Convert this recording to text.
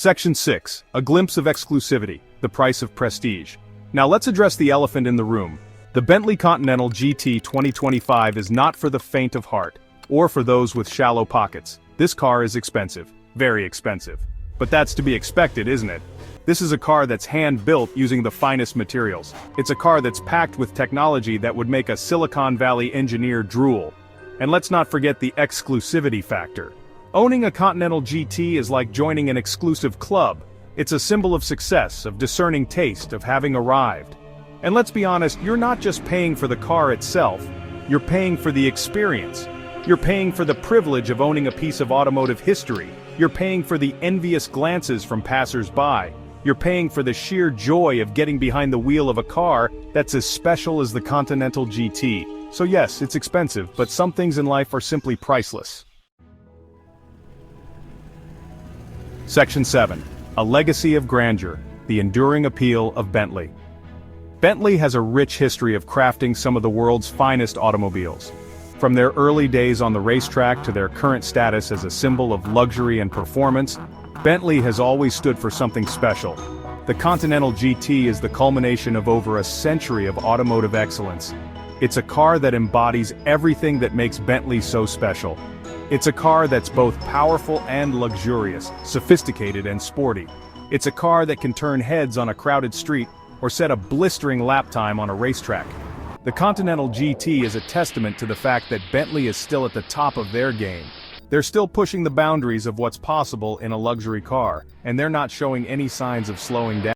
Section 6. A glimpse of exclusivity, the price of prestige. Now let's address the elephant in the room. The Bentley Continental GT 2025 is not for the faint of heart, or for those with shallow pockets. This car is expensive, very expensive. But that's to be expected, isn't it? This is a car that's hand-built using the finest materials. It's a car that's packed with technology that would make a Silicon Valley engineer drool. And let's not forget the exclusivity factor. Owning a Continental GT is like joining an exclusive club. It's a symbol of success, of discerning taste, of having arrived. And let's be honest, you're not just paying for the car itself, you're paying for the experience. You're paying for the privilege of owning a piece of automotive history. You're paying for the envious glances from passers-by. You're paying for the sheer joy of getting behind the wheel of a car that's as special as the Continental GT. So yes, it's expensive, but some things in life are simply priceless. Section 7. A legacy of grandeur, the enduring appeal of Bentley. Bentley has a rich history of crafting some of the world's finest automobiles. From their early days on the racetrack to their current status as a symbol of luxury and performance, Bentley has always stood for something special. The Continental GT is the culmination of over a century of automotive excellence. It's a car that embodies everything that makes Bentley so special. It's a car that's both powerful and luxurious, sophisticated and sporty. It's a car that can turn heads on a crowded street or set a blistering lap time on a racetrack. The Continental GT is a testament to the fact that Bentley is still at the top of their game. They're still pushing the boundaries of what's possible in a luxury car, and they're not showing any signs of slowing down.